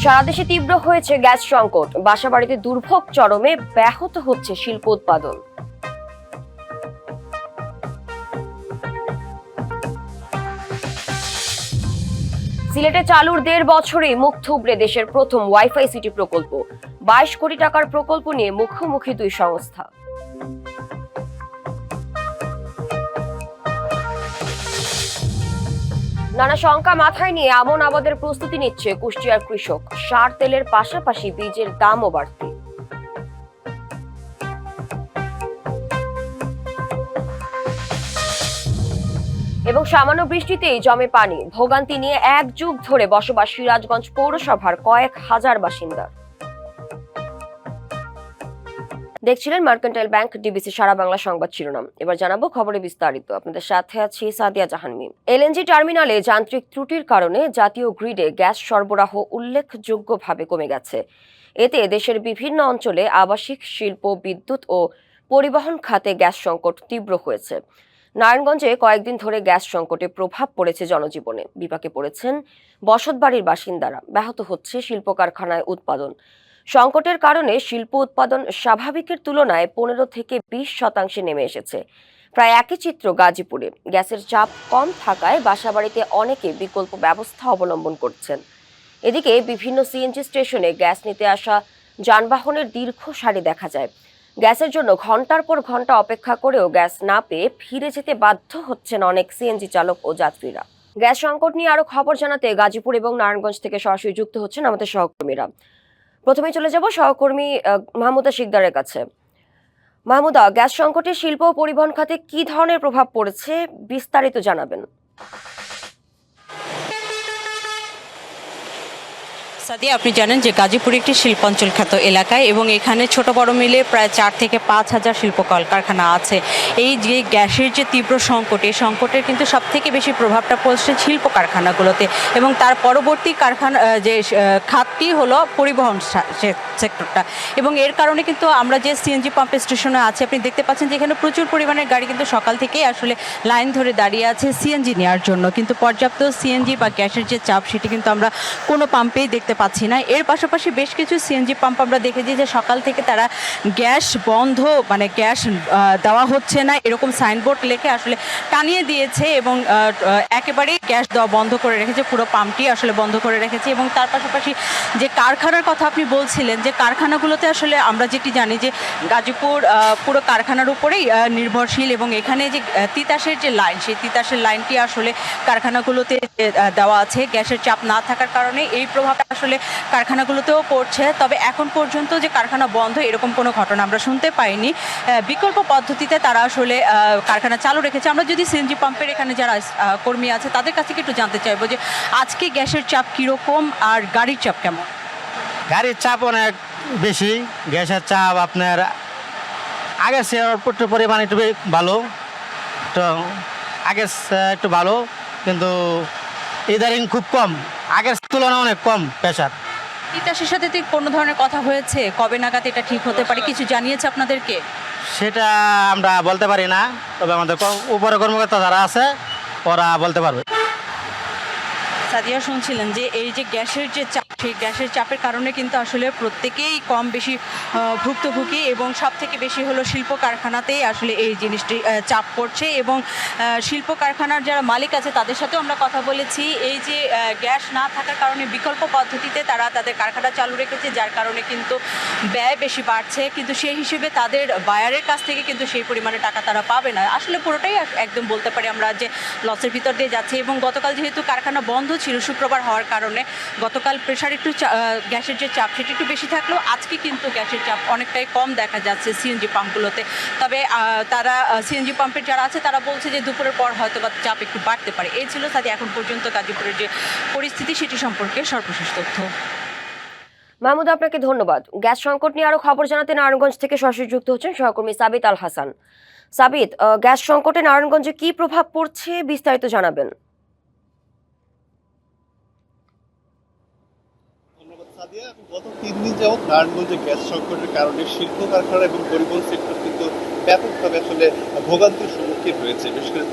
সারা দেশে তীব্র হয়েছে গ্যাস সংকট, বাসাবাড়িতে দুর্ভোগ চরমে, ব্যাহত হচ্ছে শিল্প উৎপাদন। সিলেটে চালুর ১.৫ বছরে মুখ থুবড়ে দেশের প্রথম ওয়াইফাই সিটি প্রকল্প। ২২ কোটি টাকার প্রকল্প নিয়ে মুখোমুখি দুই সংস্থা। নানা শঙ্কা মাথায় নিয়ে আমন আবাদের প্রস্তুতি নিচ্ছে কুষ্টিয়ার কৃষক। সার তেলের পাশাপাশি বীজের দামও বাড়তি। এবং সামান্য বৃষ্টিতেই জমে পানি, ভোগান্তি নিয়ে ১ যুগ ধরে বসবাস সিরাজগঞ্জ পৌরসভার কয়েক হাজার বাসিন্দার। দেখছিলেন মার্কেন্টাইল ব্যাংক ডিবিসি সারা বাংলা সংবাদ শিরোনাম। এবার জানাবো খবরে বিস্তারিত। আপনাদের সাথে আছি সাদিয়া জাহান মিম। এলএনজি টার্মিনালে যান্ত্রিক ত্রুটির কারণে জাতীয় গ্রিডে গ্যাস সরবরাহ উল্লেখযোগ্যভাবে কমে গেছে। এতে দেশের বিভিন্ন অঞ্চলে আবাসিক, শিল্প, বিদ্যুৎ ও পরিবহন খাতে গ্যাস সংকট তীব্র হয়েছে। নারায়ণগঞ্জে কয়েকদিন ধরে গ্যাস সংকটে প্রভাব পড়েছে জনজীবনে। বিপাকে পড়েছেন বসতবাড়ির বাসিন্দারা। ব্যাহত হচ্ছে শিল্প কারখানায় উৎপাদন। সংকটের কারণে শিল্প উৎপাদন স্বাভাবিকের তুলনায় ১৫ থেকে ২০% নেমে এসেছে। প্রায় একই চিত্র গাজীপুরে। গ্যাসের চাপ কম থাকায় বাসাবাড়িতে অনেকে বিকল্প ব্যবস্থা অবলম্বন করছেন। এদিকে বিভিন্ন সিএনজি স্টেশনে গ্যাস নিতে আসা যানবাহনের দীর্ঘ সারি দেখা যায়। গ্যাসের জন্য ঘন্টার পর ঘন্টা অপেক্ষা করেও গ্যাস না পেয়ে ফিরে যেতে বাধ্য হচ্ছেন অনেক সিএনজি চালক ও যাত্রীরা। গ্যাস সংকট নিয়ে আরো খবর জানাতে গাজীপুর এবং নারায়ণগঞ্জ থেকে সরাসরি যুক্ত হচ্ছেন আমাদের সহকর্মীরা। প্রথমে চলে যাব সহকর্মী মাহমুদা শিকদারের কাছে। মাহমুদা, গ্যাস সংকটে শিল্প ও পরিবহন খাতে কি ধরনের প্রভাব পড়েছে, বিস্তারিত জানাবেন। সাদিয়া, আপনি জানেন যে গাজীপুর একটি শিল্পাঞ্চল খ্যাত এলাকায় এবং এখানে ছোট বড় মিলে প্রায় ৪ থেকে ৫ হাজার শিল্প কলকারখানা আছে। এই যে গ্যাসের যে তীব্র সংকট, এই সংকটের কিন্তু সব থেকে বেশি প্রভাবটা পড়ছে শিল্প কারখানাগুলোতে এবং তার পরবর্তী কারখানা যে খাতটি হলো পরিবহন সেক্টরটা। এবং এর কারণে কিন্তু আমরা যে সিএনজি পাম্প স্টেশনে আছে, আপনি দেখতে পাচ্ছেন যে এখানে প্রচুর পরিমাণের গাড়ি কিন্তু সকাল থেকেই আসলে লাইন ধরে দাঁড়িয়ে আছে সিএনজি নেওয়ার জন্য, কিন্তু পর্যাপ্ত সিএনজি বা গ্যাসের যে চাপ সেটি কিন্তু আমরা কোনো পাম্পেই দেখতে পাচ্ছি না। এর পাশাপাশি বেশ কিছু সিএনজি পাম্প আমরা দেখেছি যে সকাল থেকে তারা গ্যাস বন্ধ, মানে গ্যাস দেওয়া হচ্ছে না এরকম সাইনবোর্ড লিখে আসলে টানিয়ে দিয়েছে এবং একেবারেই গ্যাস দেওয়া বন্ধ করে রেখেছে, পুরো পাম্পটি আসলে বন্ধ করে রেখেছে। এবং তার পাশাপাশি যে কারখানার কথা আপনি বলছিলেন, যে কারখানাগুলোতে আসলে আমরা যেটি জানি যে গাজীপুর পুরো কারখানার উপরেই নির্ভরশীল এবং এখানে যে তিতাসের যে লাইন, সেই তিতাসের লাইনটি আসলে কারখানাগুলোতে দেওয়া আছে। গ্যাসের চাপ না থাকার কারণে এই প্রভাবটা আসলে কারখানাগুলোতেও পড়ছে। তবে এখন পর্যন্ত যে কারখানা বন্ধ এরকম কোনো ঘটনা আমরা শুনতে পাইনি। বিকল্প পদ্ধতিতে তারা আসলে কারখানা চালু রেখেছে। আমরা যদি সিএনজি পাম্পের এখানে যারা কর্মী আছে তাদের কাছে একটু জানতে চাইবো যে আজকে গ্যাসের চাপ কীরকম আর গাড়ির চাপ কেমন? গাড়ির চাপ অনেক বেশি, গ্যাসের চাপ আপনার আগের চেয়ে একটু পরিমাণ একটু ভালো, তো আগের একটু ভালো, কিন্তু ইদারিং খুব কম, আগের তুলনায় অনেক কম প্রেশার। তিতাসের সাথে কোনো ধরনের কথা হয়েছে? কবে নাগাদ এটা ঠিক হতে পারে, কিছু জানিয়েছে আপনাদেরকে? সেটা আমরা বলতে পারি না, তবে আমাদের উপরে কর্মকর্তা যারা আছে ওরা বলতে পারবে। সাদিয়া, শুনছিলেন যে এই যে গ্যাসের যে চাপ, সেই গ্যাসের চাপের কারণে কিন্তু আসলে প্রত্যেকেই কম বেশি ভুক্তভোগী এবং সব থেকে বেশি হলো শিল্প কারখানাতেই আসলে এই জিনিসটি চাপ পড়ছে। এবং শিল্প কারখানার যারা মালিক আছে তাদের সাথেও আমরা কথা বলেছি। এই যে গ্যাস না থাকার কারণে বিকল্প পদ্ধতিতে তারা তাদের কারখানা চালু রেখেছে, যার কারণে কিন্তু ব্যয় বেশি বাড়ছে, কিন্তু সেই হিসেবে তাদের বায়ারের কাছ থেকে কিন্তু সেই পরিমাণে টাকা তারা পাবে না। আসলে পুরোটাই একদম বলতে পারি আমরা যে লসের ভিতর দিয়ে যাচ্ছে। এবং গতকাল যেহেতু কারখানা বন্ধ ছিল শুক্রবার হওয়ার কারণে, গতকাল প্রেশার একটু গ্যাসের যে চাপ সেটা একটু বেশি থাকলেও আজকে কিন্তু গ্যাসের চাপ অনেকটাই কম দেখা যাচ্ছে সিএনজি পাম্পগুলোতে। তবে তারা সিএনজি পাম্পের যারা আছে তারা বলছে যে দুপুরের পর হয়তো বা চাপ একটু বাড়তে পারে। এই ছিল সাথে এখন পর্যন্ত গাজীপুরের যে পরিস্থিতি সেটি সম্পর্কে সর্বশেষ তথ্য। মাহমুদ, আপনাকে ধন্যবাদ। গ্যাস সংকট নিয়ে আরো খবর জানাতে নারায়ণগঞ্জ থেকে সরাসরি যুক্ত হচ্ছেন সহকর্মী সাবিত আল হাসান। সাবিত, গ্যাস সংকটে নারায়ণগঞ্জে কি প্রভাব পড়ছে, বিস্তারিত জানাবেন। গত 3 দিন যাবত নারায়ণগঞ্জে গ্যাস সংকটের কারণে শিল্প কারখানা এবং পরিবহন সেক্টর কিন্তু ব্যাপকভাবে আসলে ভোগান্তির সম্মুখীন হয়েছে। বিশেষ করে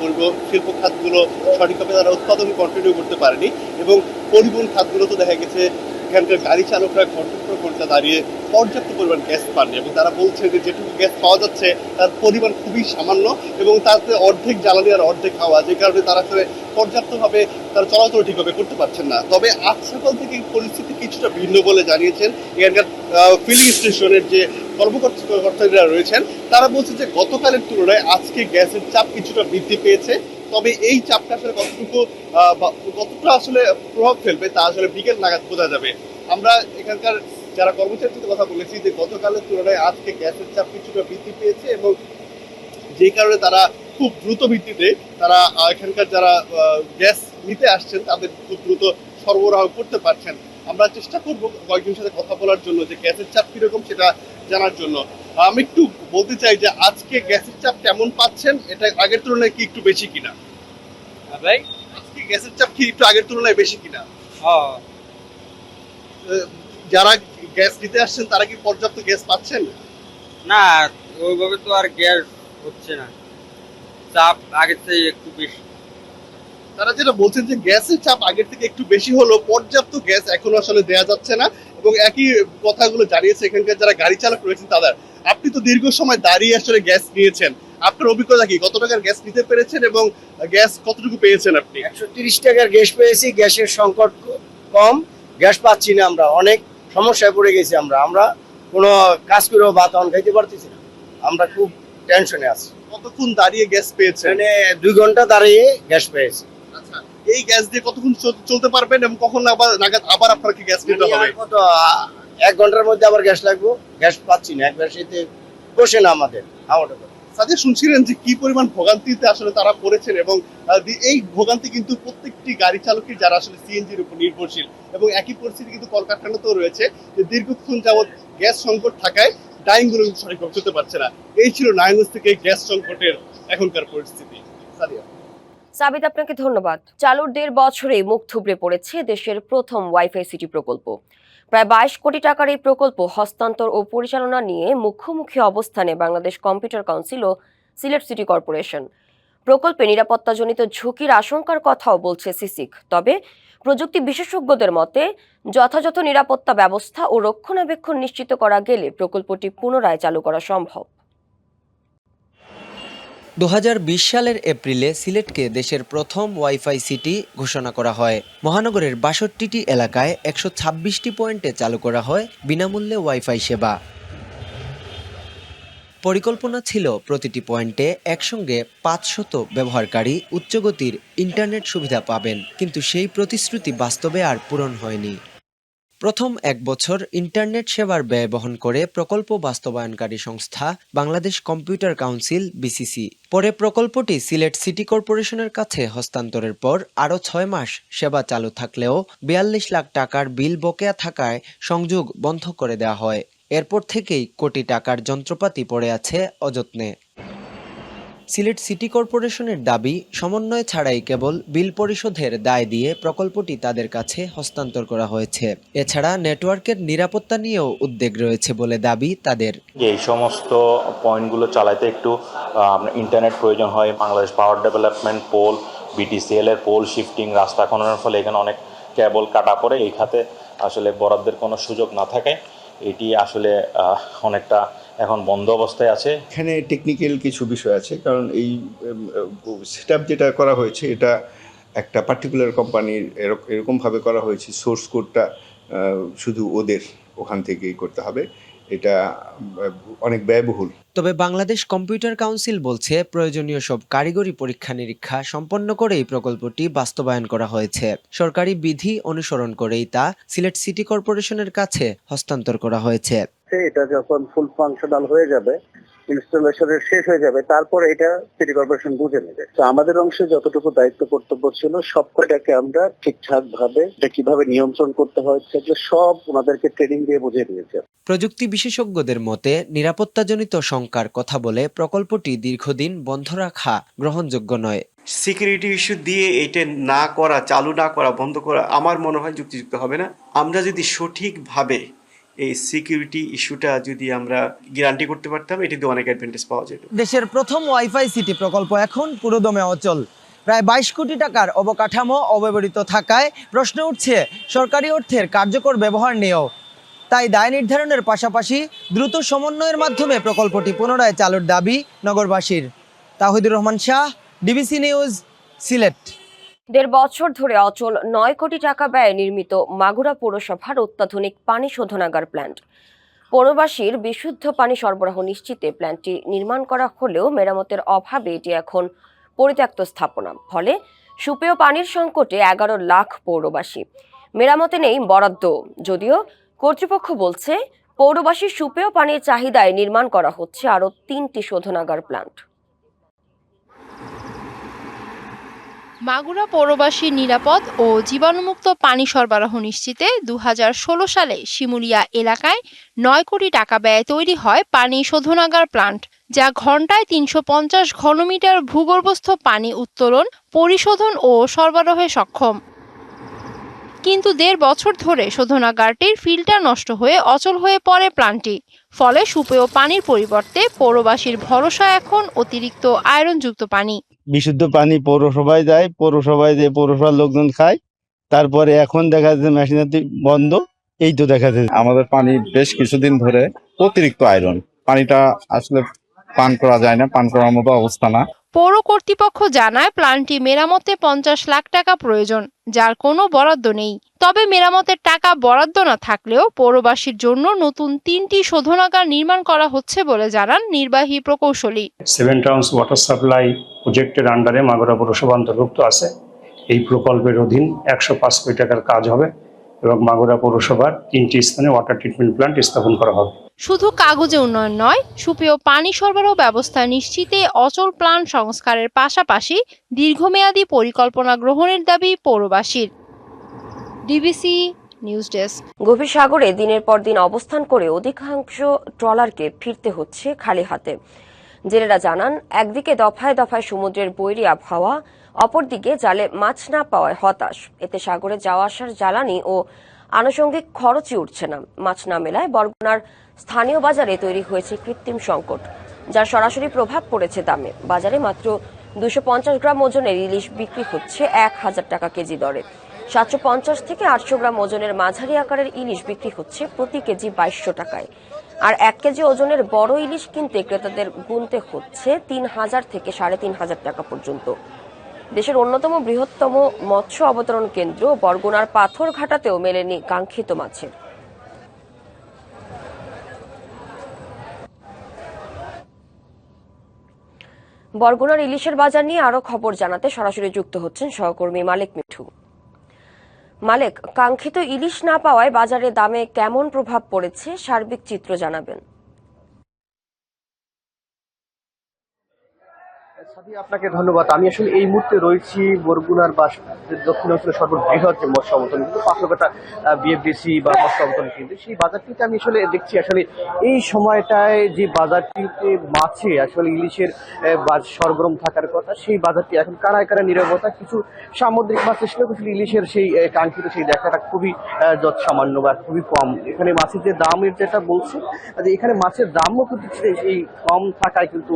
শিল্প খাতগুলো সঠিকভাবে তারা উৎপাদন কন্টিনিউ করতে পারেনি এবং পরিবহন খাতগুলো তো দেখা গেছে এখানকার গাড়ি চালকরা ঘন্টার ঘন্টা দাঁড়িয়ে পর্যাপ্ত পরিমাণ গ্যাস পাননি এবং তারা বলছে যে যেটুকু গ্যাস পাওয়া যাচ্ছে তার পরিমাণ খুবই সামান্য এবং তাতে অর্ধেক জ্বালানি আর অর্ধেক হাওয়া, যে কারণে তারা আসলে পর্যাপ্তভাবে তারা চলাচল ঠিকভাবে করতে পারছেন না। তবে আজ সকাল থেকে এই পরিস্থিতি কিছুটা ভিন্ন বলে জানিয়েছেন এখানকার ফিলিং স্টেশনের যে কর্মকর্তারা রয়েছেন। তারা বলছে যে গতকালের তুলনায় আজকে গ্যাসের চাপ কিছুটা বৃদ্ধি পেয়েছে, তবে এই চাপটা আসলে কতটা আসলে প্রভাব ফেলবে তা আসলে বিকেল নাগাদ বোঝা যাবে। আমরা এখানকার যারা কর্মচারীর সাথে কথা বলেছি যে গতকালের তুলনায় আজকে গ্যাসের চাপ কিছুটা বৃদ্ধি পেয়েছে এবং যে কারণে তারা খুব দ্রুত ভিত্তিতে তারা এখানকার যারা গ্যাস নিতে আসছেন তাদের খুব দ্রুত সরবরাহ করতে পারছেন। আমরা চেষ্টা করব কয়েকজনের সাথে কথা বলার জন্য যে গ্যাসের চাপ কিরকম সেটা জানার জন্য। আমি একটু বলতে চাই যে আজকে গ্যাসের চাপ কেমন পাচ্ছেন, এটা আগের তুলনায় কি একটু বেশি কিনা? ভাই আজকে গ্যাসের চাপ কি একটু আগের তুলনায় বেশি কিনা? হ্যাঁ যারা গ্যাস নিতে আসছেন তারা কি পর্যাপ্ত গ্যাস পাচ্ছেন? না, ওইভাবে তো আর গ্যাস হচ্ছে না, চাপ আগের থেকে একটু বেশি। তারা যেটা বলছেন যে গ্যাসের চাপ আগের থেকে একটু বেশি হলেও পর্যাপ্ত গ্যাস এখনো আসলে দেওয়া যাচ্ছে না এবং একই কথাগুলো জানিয়েছে এখানকার যারা গাড়ি চালক রয়েছেন তাদের। আপনি তো দীর্ঘ সময় দাঁড়িয়ে আসলে গ্যাস নিয়েছেন, আপনার অভিজ্ঞতা কি? কত টাকার গ্যাস নিতে পেরেছেন এবং গ্যাস কতটুকু পেয়েছেন আপনি? 130 টাকার গ্যাস পেয়েছি। গ্যাসের সংকট কম, গ্যাস পাচ্ছি না, আমরা অনেক সমস্যায় পড়ে গেছি। আমরা কোনো কাজ করেও ভাত খাইতে পারতেছি না, আমরা খুব টেনশনে আছি। কতক্ষণ দাঁড়িয়ে গ্যাস পেয়েছেন? মানে 2 ঘন্টা দাঁড়িয়ে গ্যাস পেয়েছি। আচ্ছা, এই গ্যাস দিয়ে কতক্ষণ চলতে পারবেন এবং কখন নাগাদ আবার আপনাকে গ্যাস নিতে হবে? কত 1 ঘন্টার মধ্যে আবার গ্যাস লাগবে। গ্যাস পাচ্ছি না, একবার সেতে বসে না আমাদের। তাদের শুনছিলেন যে কি পরিমাণ ভোগান্তিতে আসলে তারা পড়েছেন এবং এই ভোগান্তি কিন্তু প্রত্যেকটি গাড়ি চালকের যারা আসলে সিএনজির উপর নির্ভরশীল এবং একই পরিস্থিতি কিন্তু কলকারখানাতেও রয়েছে যে দীর্ঘক্ষণ যাবৎ গ্যাস সংকট থাকায় ডাইংগুলো সঠিকভাবে চলতে পারছে না। এই ছিল নারায়ণগঞ্জ থেকে গ্যাস সংকটের এখনকার পরিস্থিতি। সাদিয়া। সাবিত, আপনাকে ধন্যবাদ। চালুর 1.5 বছরেই মুখ থুবড়ে পড়েছে দেশের প্রথম ওয়াইফাই সিটি প্রকল্প। প্রায় 22 কোটি টাকার এই প্রকল্প হস্তান্তর ও পরিচালনা নিয়ে মুখোমুখি অবস্থানে বাংলাদেশ কম্পিউটার কাউন্সিল ও সিলেট সিটি কর্পোরেশন। প্রকল্পে নিরাপত্তাজনিত ঝুঁকির আশঙ্কার কথাও বলছে সিসিক। তবে প্রযুক্তি বিশেষজ্ঞদের মতে যথাযথ নিরাপত্তা ব্যবস্থা ও রক্ষণাবেক্ষণ নিশ্চিত করা গেলে প্রকল্পটি পুনরায় চালু করা সম্ভব। 2020 সালের এপ্রিলে সিলেটকে দেশের প্রথম ওয়াইফাই সিটি ঘোষণা করা হয়। মহানগরের 62টি এলাকায় 126টি পয়েন্টে চালু করা হয় বিনামূল্যে ওয়াইফাই সেবা। পরিকল্পনা ছিল প্রতিটি পয়েন্টে একসঙ্গে 500 ব্যবহারকারী উচ্চগতির ইন্টারনেট সুবিধা পাবেন, কিন্তু সেই প্রতিশ্রুতি বাস্তবে আর পূরণ হয়নি। প্রথম 1 বছর ইন্টারনেট সেবার ব্যয় বহন করে প্রকল্প বাস্তবায়নকারী সংস্থা বাংলাদেশ কম্পিউটার কাউন্সিল বিসিসি। পরে প্রকল্পটি সিলেট সিটি কর্পোরেশনের কাছে হস্তান্তরের পর আরও 6 মাস সেবা চালু থাকলেও 42 লাখ টাকার বিল বকেয়া থাকায় সংযোগ বন্ধ করে দেওয়া হয়। এরপর থেকেই কোটি টাকার যন্ত্রপাতি পড়ে আছে অযত্নে। সিলেট সিটি কর্পোরেশনের দাবি, সমন্বয় ছাড়াই কেবল বিল পরিশোধের দায় দিয়ে প্রকল্পটি তাদের কাছে হস্তান্তর করা হয়েছে। এছাড়া নেটওয়ার্কের নিরাপত্তা নিয়েও উদ্বেগ রয়েছে বলে দাবি তাদের। এই সমস্ত পয়েন্টগুলো চালাতে একটু ইন্টারনেট প্রয়োজন হয়। Bangladesh power development pole, BTCL এর পোল শিফটিং, রাস্তা খননের ফলে এখানে অনেক কেবল কাটা পড়ে। এই খাতে আসলে বরাদ্দের কোনো সুযোগ না থাকায় এটি আসলে অনেকটা এখন বন্ধ অবস্থায় আছে। এখানে টেকনিক্যাল কিছু বিষয় আছে, কারণ এই সেটআপ যেটা করা হয়েছে এটা একটা পার্টিকুলার কোম্পানির এরকমভাবে করা হয়েছে, সোর্স কোডটা শুধু ওদের ওখান থেকেই করতে হবে, এটা অনেক ব্যয়বহুল। তবে বাংলাদেশ কম্পিউটার কাউন্সিল বলছে প্রয়োজনীয় সব কারিগরি পরীক্ষা নিরীক্ষা সম্পন্ন করেই প্রকল্পটি বাস্তবায়ন করা হয়েছে। সরকারি বিধি অনুসরণ করেই তা সিলেট সিটি কর্পোরেশনের কাছে হস্তান্তর করা হয়েছে। এটা যখন ফুল ফাংশনাল হয়ে যাবে, ইনস্টলেশনের শেষ হয়ে যাবে, তারপর এটা সিটি কর্পোরেশন বুঝে নেবে। তো আমাদের অংশে যতটুকু দায়িত্ব কর্তব্য ছিল সবকটাকে আমরা ঠিকঠাক ভাবে কিভাবে নিয়ন্ত্রণ করতে হয় সেগুলো সব ওনাদেরকে ট্রেনিং দিয়ে বুঝিয়ে দিয়েছে। প্রযুক্তি বিশেষজ্ঞদের মতে নিরাপত্তাজনিত শঙ্কার কথা বলে প্রকল্পটি দীর্ঘদিন বন্ধ রাখা গ্রহণযোগ্য নয়। সিকিউরিটি ইস্যু দিয়ে এটা না করা, চালু না করা, বন্ধ করা আমার মনে হয় যুক্তিযুক্ত হবে না। আমরা যদি সঠিকভাবে এই সিকিউরিটি ইস্যুটা যদি আমরা গ্যারান্টি করতে পারতাম, এটিতে অনেক অ্যাডভান্টেজ পাওয়া যেত। দেশের প্রথম ওয়াইফাই সিটি প্রকল্প এখন পুরোদমে অচল। প্রায় 22 কোটি টাকার অবকাঠামো অব্যবহৃত থাকায় প্রশ্ন উঠছে সরকারি অর্থের কার্যকর ব্যবহার নিয়েও। তাই দায় নির্ধারণের পাশাপাশি দ্রুত সমন্বয়ের মাধ্যমে প্রকল্পটি পুনরায় চালুর দাবি নগরবাসীর। Tahidur Rahman Shah, DBC news, Sylhet. 1.5 বছর ধরে অচল 9 কোটি টাকা ব্যয়ে নির্মিত মাগুরা পৌরসভার অত্যাধুনিক পানি শোধনাগার প্ল্যান্ট। পৌরবাসীর বিশুদ্ধ পানি সরবরাহ নিশ্চিতে প্ল্যান্টটি নির্মাণ করা হলেও মেরামতের অভাবে এটি এখন পরিত্যক্ত স্থাপনা। ফলে সুপেয় পানির সংকটে 11 লাখ পৌরবাসী। মেরামতে নেই বরাদ্দ, যদিও কর্তৃপক্ষ বলছে পৌরবাসীর সুপেয় পানির চাহিদায় নির্মাণ করা হচ্ছে আরও 3টি শোধনাগার প্ল্যান্ট। মাগুরা পৌরবাসীর নিরাপদ ও জীবাণুমুক্ত পানি সরবরাহ নিশ্চিতে 2016 সালে শিমুলিয়া এলাকায় 9 কোটি টাকা ব্যয়ে তৈরি হয় পানি শোধনাগার প্লান্ট, যা ঘন্টায় 350 ঘনমিটার ভূগর্ভস্থ পানি উত্তোলন, পরিশোধন ও সরবরাহে সক্ষম। কিন্তু 1.5 বছর ধরে শোধনাগারটির ফিল্টার নষ্ট হয়ে অচল হয়ে পড়ে প্লান্টটি। ফলে সুপেয় পানির পরিবর্তে পৌরবাসীর ভরসা এখন অতিরিক্ত আয়রনযুক্ত পানি। বিশুদ্ধ পানি পৌরসভায় যায়, পৌরসভায় যে পৌরসভার লোকজন খায়, তারপরে এখন দেখা যাচ্ছে মেশিনারি বন্ধ। এই তো দেখা যাচ্ছে আমাদের পানি বেশ কিছুদিন ধরে অতিরিক্ত আয়রন, পানিটা আসলে পান করা যায় না, পান করার মতো অবস্থা না। পৌর কর্তৃপক্ষ জানায় প্লান্টটি মেরামতে 50 লাখ টাকা প্রয়োজন, যার কোনো বরাদ্দ নেই। তবে মেরামতের টাকা বরাদ্দ না থাকলেও পৌরবাসীর জন্য নতুন 3টি শোধনাগার নির্মাণ করা হচ্ছে বলে জানান নির্বাহী প্রকৌশলী। 7 টাউনস ওয়াটার সাপ্লাই প্রজেক্টের আন্ডারে মাগুরা পৌরসভা অন্তর্ভুক্ত আছে। এই প্রকল্পের অধীন 105 কোটি টাকার কাজ হবে এবং মাগুরা পৌরসভার 3টি স্থানে ওয়াটার ট্রিটমেন্ট প্ল্যান্ট স্থাপন করা হবে। শুধু কাগজে উন্নয়ন নয়, সুপেয় পানি সরবরাহ ব্যবস্থা নিশ্চিতে অচল প্লান্ট সংস্কারের পাশাপাশি দীর্ঘমেয়াদী পরিকল্পনা গ্রহণের দাবি পৌরবাসীর। DBC news desk. গভীর সাগরে দিনের পর দিন অবস্থান করে অধিকাংশ ট্রলারকে ফিরতে হচ্ছে খালি হাতে। জেলেরা জানান, একদিকে দফায় দফায় সমুদ্রের বৈরী আবহাওয়া, অপরদিকে জালে মাছ না পাওয়ায় হতাশ। এতে সাগরে যাওয়া আসার জ্বালানি ও আনুষঙ্গিক খরচই উঠছে না। মাছ না মেলায় বরগুনার স্থানীয় বাজারে তৈরি হয়েছে কৃত্রিম সংকট, যার সরাসরি প্রভাব পড়েছে দামে। বাজারে মাত্র 250 গ্রাম ওজনের ইলিশ বিক্রি হচ্ছে 1000 টাকা কেজি দরে। 750 থেকে 800 গ্রাম ওজনের মাঝারি আকারের ইলিশ বিক্রি হচ্ছে প্রতি কেজি 2200 টাকায়। আর 1 কেজি ওজনের বড় ইলিশ কিনতে ক্রেতাদের গুনতে হচ্ছে 3000 থেকে 3500 টাকা পর্যন্ত। দেশের অন্যতম বৃহত্তম মৎস্য অবতরণ কেন্দ্র বরগুনার পাথরঘাটাতেও মেলেনি কাঙ্ক্ষিত মাছের। বরগুনার ইলিশের বাজার নিয়ে আরো খবর জানাতে সরাসরি যুক্ত হচ্ছেন সহকর্মী মালেক মিঠু। মালেক, কাঙ্ক্ষিত ইলিশ না পাওয়ায় বাজারে দামে কেমন প্রভাব পড়েছে, সার্বিক চিত্র জানাবেন। আপনাকে ধন্যবাদ। আমি আসলে এই মুহূর্তে রয়েছি বরগুনার দক্ষিণাঞ্চলের সর্ববৃহৎ যে মৎস্য অবতরণ কেন্দ্র, পাথরঘাটা বিএফডিসি বা মৎস্য অবতরণ কেন্দ্র, সেই বাজারটিতে আমি আসলে দেখছি আসলে এই সময়টায় যে বাজারটিতে মাছে আসলে ইলিশের সরগরম থাকার কথা, সেই বাজারটি এখন কারায় কারায় নীরবতা। কিছু সামুদ্রিক মাছ এসে কিছু ইলিশের সেই কাঙ্ক্ষিত সেই দেখাটা খুবই সামান্য বা খুবই কম। এখানে মাছের যে দামের যেটা বলছে, এখানে মাছের দামও কিন্তু এই কম থাকায় কিন্তু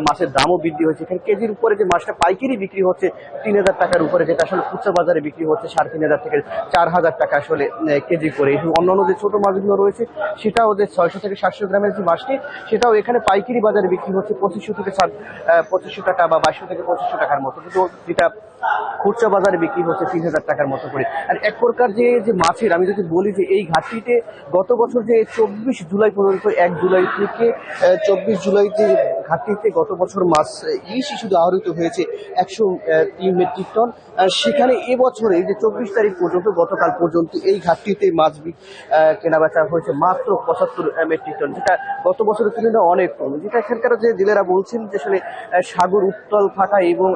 মাছের দামও বৃদ্ধি হয়েছে। এখানে কেজির উপরে যে মাছটা পাইকারি বিক্রি হচ্ছে 3000 টাকার উপরে, যেটা আসলে খুচরা বাজারে বিক্রি হচ্ছে 3500 থেকে 4000 টাকা আসলে কেজি করে। অন্যান্য যে ছোট মাছগুলো রয়েছে সেটাও যে 600 থেকে 700 গ্রামের যে মাছটি, সেটাও এখানে পাইকারি বাজারে বিক্রি হচ্ছে 2500 থেকে 2500 টাকা বা 2200 থেকে 2500 টাকার মতো, কিন্তু যেটা খুচরা বাজারে বিক্রি হচ্ছে 3000 টাকার মতো করে। আর এক প্রকার যে মাছের আমি যদি বলি যে এই ঘাটতিতে গত বছর যে 24 জুলাই পর্যন্ত, 1 জুলাই থেকে 24 জুলাই যে ঘাটতিতে গত বছর মাছ ইলিশ শুধু আহরিত হয়েছে 103 মেট্রিক টন। সেখানে এবছরে যে 24 তারিখ পর্যন্ত, গতকাল পর্যন্ত এই ঘাটতিতে মাছ কেনাবেচা হয়েছে মাত্র 75 মেট্রিক টন, যেটা গত বছরের তুলনায় অনেক কম। যেটা এখানকার যে জেলেরা বলছেন যে আসলে সাগর উত্তাল থাকা এবং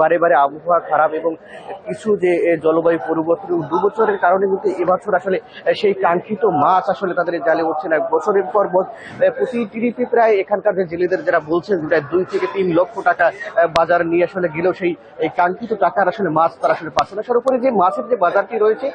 বারে বারে আবহাওয়া খারাপ এবং কিছু যে জলবায়ু পরিবর্তন 2 বছরের কারণে কিন্তু এবছর আসলে সেই কাঙ্ক্ষিত মাছ আসলে তাদের জালে উঠছে না। বছরের পর প্রতি ট্রিপে প্রায় এখানকার যে জেলেদের যারা বলছেন প্রায় 2 থেকে 3 লক্ষ টাকা বাজার নিয়ে আসলে গেলেও সেই কাঙ্ক্ষিত টাকার আসলে মাছ তারা আসলে পাচ্ছে না। সর্বোপরি যে মাছের যে বাজারটি রয়েছে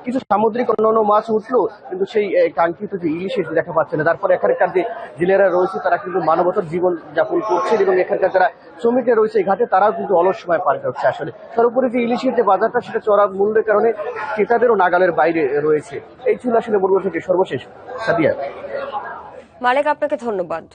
কিছু সামুদ্রিক অন্যান্য মাছ উঠলো, কিন্তু সেই কাঙ্ক্ষিত যে ইলিশ এসে দেখা পাচ্ছে না। তারপরে এখানকার যে জেলেরা রয়েছে তারা কিন্তু মানবতার জীবন যাপন করছেন, এবং এখানকার যারা শ্রমিকরা রয়েছে এই ঘাটে তারাও কিন্তু অলস সময় পার করছে। আসলে সর্বোপরি যে ইলিশের যে বাজারটা সেটা চড়া মূল্যের কারণে ক্রেতাদেরও নাগালের বাইরে রয়েছে। এই ছিল আসলে বরগুনা থেকে সর্বশেষ। সাদিয়া। মালেক, আপনাকে ধন্যবাদ।